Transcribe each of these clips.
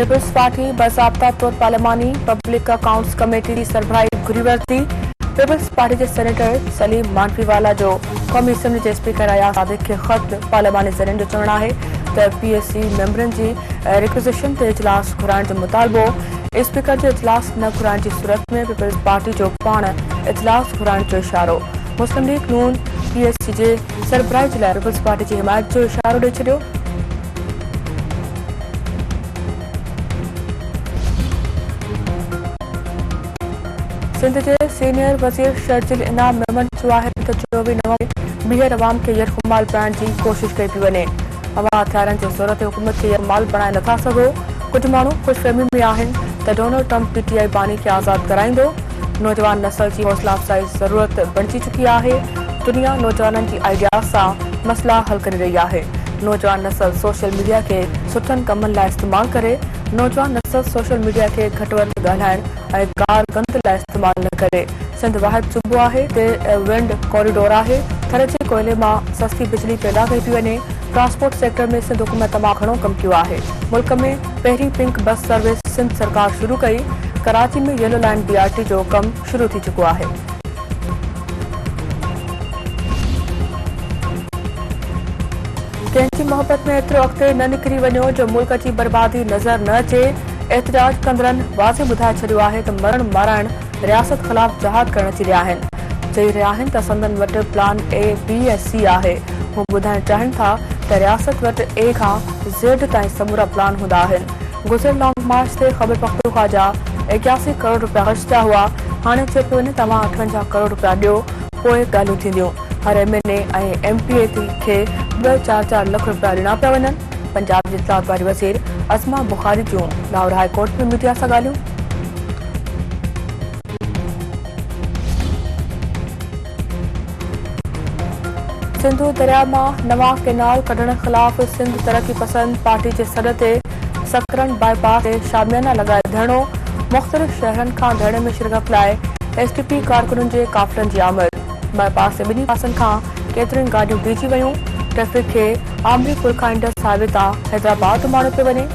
Peoples party बाज़ाब्ता तौर पार्लिमानी public accounts committee की सरबराही घुरी वरिती। पीपल्स पार्टी के सेनेटर सलीम मानवीवाला जो कौमी असेंबली के स्पीकर अयाज सादिक के ख़त पार्लिमानी ज़रिए जो चवणु आहे त PSC मेंबरनि जी रिक्विजिशन ते इजलास घुराइण जो मुतालबो। स्पीकर जो इजलास न घुराइण जी सूरत में पीपल्स पार्टी जो पाण इजलास घुराइण जो इशारो। मुस्लिम लीग नून PSC जे सरबराही जे लाइ पीपल्स पार्टी की हिमायत जो इशारो ॾेई छॾियो। सिंध के सीनियर वज़ीर शर्जिल इनाम मेमन चयो आहे त 24 नवंबर ॿीहर अवाम खे यरगमाल बणाइण जी कोशिश कई पई वञे। हवा हथियारनि जे ज़ोर ते हुकूमत खे यरगमाल बणाए नथा सघो। कुझु माण्हू ख़ुशफ़हमी में आहिनि त डोनाल्ड ट्रंप PTI बानी खे आज़ाद कराईंदो। नौजवान नस्ल की हौसला अफ़ज़ाई ज़रूरत बणिजी चुकी आहे। दुनिया नौजवाननि जी आइडियाज़ सां मसला हल करे रही आहे। नौजवान नस्ल सोशल मीडिया के सुठनि कमनि लाइ इस्तेमाल करे। नौजवान नस्ल सोशल मीडिया के घटि वधि ॻाल्हाइण ऐं कार गंद लाइ इस्तेमाल न करे। सिंध वाहिद सूबो आहे ते विंड कॉरिडोर आहे। थर जे कोयले मां सस्ती बिजली पैदा कई पई वञे। ट्रांसपोर्ट सेक्टर में सिंध हुकूमत तमामु घणो कमु कयो आहे। मुल्क में पहिरीं पिंक बस सर्विस सिंध सरकार शुरू कई। कराची में येलो लाइन BRT जो कमु शुरू थी चुको आहे। कंहिंजी मोहब्बत में एतिरो अॻिते न निकिरी वञो जो मुल्क जी बर्बादी नज़र न अचे। एहतजाज कंदड़नि वाज़े ॿुधाए छॾियो आहे त मरण माराइण रियासत ख़िलाफ़ जहाद करण अची रहिया आहिनि। चई रहिया आहिनि त संदन वटि प्लान A, B ऐं C आहे। हू ॿुधाइण चाहिनि था त रियासत वटि A खां Z ताईं समूरा प्लान हूंदा आहिनि। गुज़िरियल लॉन्ग मार्च ते ख़ैबर पख्तूनख्वा जा 81 करोड़ रुपया ख़र्च थिया हुआ। हाणे चयो पियो वञे तव्हां 58 करोड़ रुपया ॾियो पोइ ॻाल्हियूं थींदियूं। हर MNA ऐं MPA खे 2-4 लख रुपया ॾिना पिया वञनि। पंजाब जी इत्तलात वारी वज़ीर अज़मा बुखारी जूं लाहौर हाई कोर्ट में मीडिया सां ॻाल्हियूं। सिंधु दरिया मां नवां केनाल कढण ख़िलाफ़ सिंध तरक़ी पसंद पार्टी जे सॾ ते सकरन बाईपास ते शामियाना लॻाए धरणो। मुख़्तलिफ़ शहरनि खां धरणे में शिरकत लाइ SDP कारकुननि जे काफ़िलनि जी आमद। बाईपास जे ॿिन्ही पासनि खां केतिरियुनि गाॾियूं बीठी वयूं। ट्रैफिक खे आमरी पुल खां इंडस हाईवे तां हैदराबाद माण्हू पियो वञे।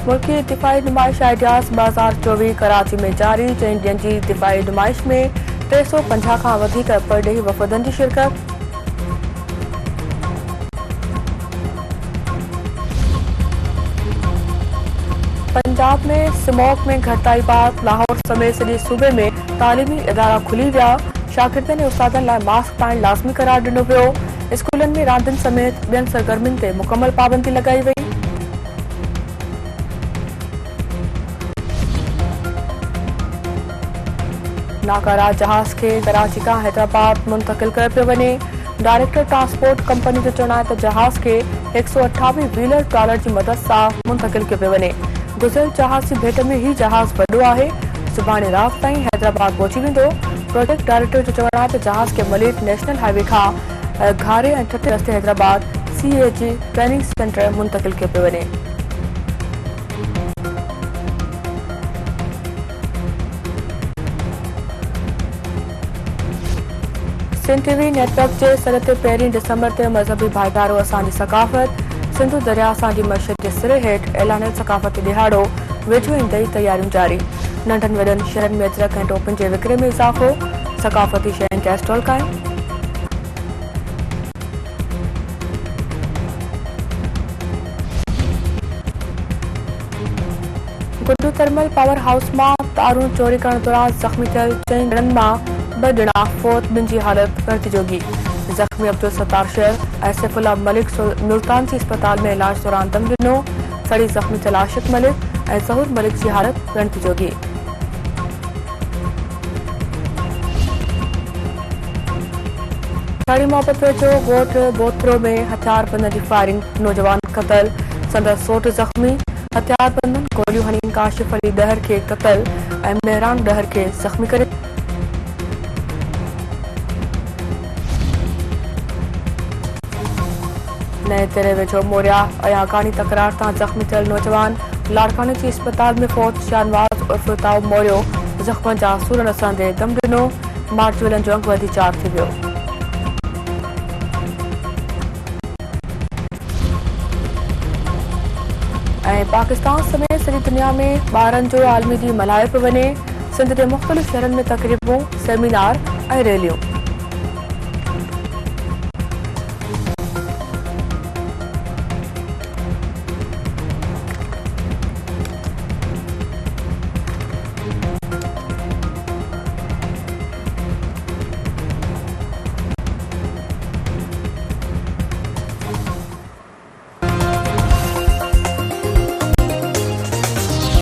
मुल्की दिफ़ाई नुमाइश आइडियाज़ 2024 कराची में जारी। 4 ॾींहनि जी दिफ़ाई नुमाइश में 350 खां वधीक परॾेही वफ़दनि जी शिरकत। पंजाब में स्मॉग में घटिताई बाद लाहौर समेत सॼे सूबे में तालीमी इदारा खुली विया। शागिर्दनि ऐं उस्तादनि लाइ मास्क पाइण लाज़मी करार ॾिनो वियो। स्कूलनि में रांदियुनि समेत ॿियनि सरगर्मियुनि ते मुकमल पाबंदी लॻाई वई। नाकाराज जहाज़ खे कराची खां हैदराबाद मुंतकिल कयो पियो वञे। डायरेक्टर ट्रांसपोर्ट कंपनी जो चवणु आहे त जहाज़ खे 128 व्हीलर ट्रॉलर जी मदद सां मुंतकिल कयो पियो वञे। गुज़िरियल जहाज़ जी भेट में ही जहाज़ वॾो आहे। सुभाणे राति ताईं हैदराबाद पहुची वेंदो। प्रोजेक्ट डायरेक्टर जो चवणु आहे त जहाज़ खे मलिक नेशनल हाईवे खां घारे ऐं ठठे रस्ते हैदराबाद CAG ट्रेनिंग सेंटर मुंतकिल कयो पियो वञे। सिंध TV नेटवर्क जे सॾ ते 1 दिसंबर ते मज़हबी भाईचारो असांजी सकाफ़त। सिंधु दरिया असांजी मशहद जे सिरे हेठि ऐलानियल सकाफ़ती ॾिहाड़ो वेझो ईंदे तयारियूं जारी। नंढनि वॾनि शहरनि में अजरक ऐं टोपनि जे विकिरे में इज़ाफ़ो। सकाफ़ती शयुनि जा स्टॉल क़ाइम। गुड्डू थर्मल पावर हाउस मां तारूं चोरी करण दौरान ज़ख़्मी थियल 4 ॼणनि मां 2 ॼणा फोत, 2 जी हालत गणित जोगी। ज़ख़्मी अब्दुल सत्तार शेर ऐं सैफुल्ला मलिक मुल्तान जी अस्पताल में इलाज दौरान दम ॾिनो। सड़ी ज़ख़्मी थियल आशिक़ मलिक ऐं ज़हूर मलिक जी हालत गणित जोगी। साड़ी मोहब्बत जो ॻोठ बोथरो में हथियारबंदनि जी फायरिंग। नौजवान क़तल, संदसि सोट ज़ख़्मी। हथियारबंदनि गोलियूं हणी काशिफ अली ॾहर खे क़तल ऐं मेहरान ॾहर खे ज़ख़्मी करे। नए तेरे वेझो मोरिया अयागानी तकरार तां ज़ख़्मी थियल नौजवान लाड़काने जी अस्पताल में फोत। शाहनवाज़ उर्फ ताऊ मोरियो ज़ख़्मनि जा सूरनि सां दम ॾिनो। मार्च वेलनि जो अंग वधी 4 थी वियो। पाकिस्तान समेत सॼी दुनिया में ॿारनि जो आलमी ॾींहुं मल्हायो पियो वञे। सिंध जे मुख़्तलिफ़ शहरनि में तक़रीबूं, सेमिनार ऐं रैलियूं।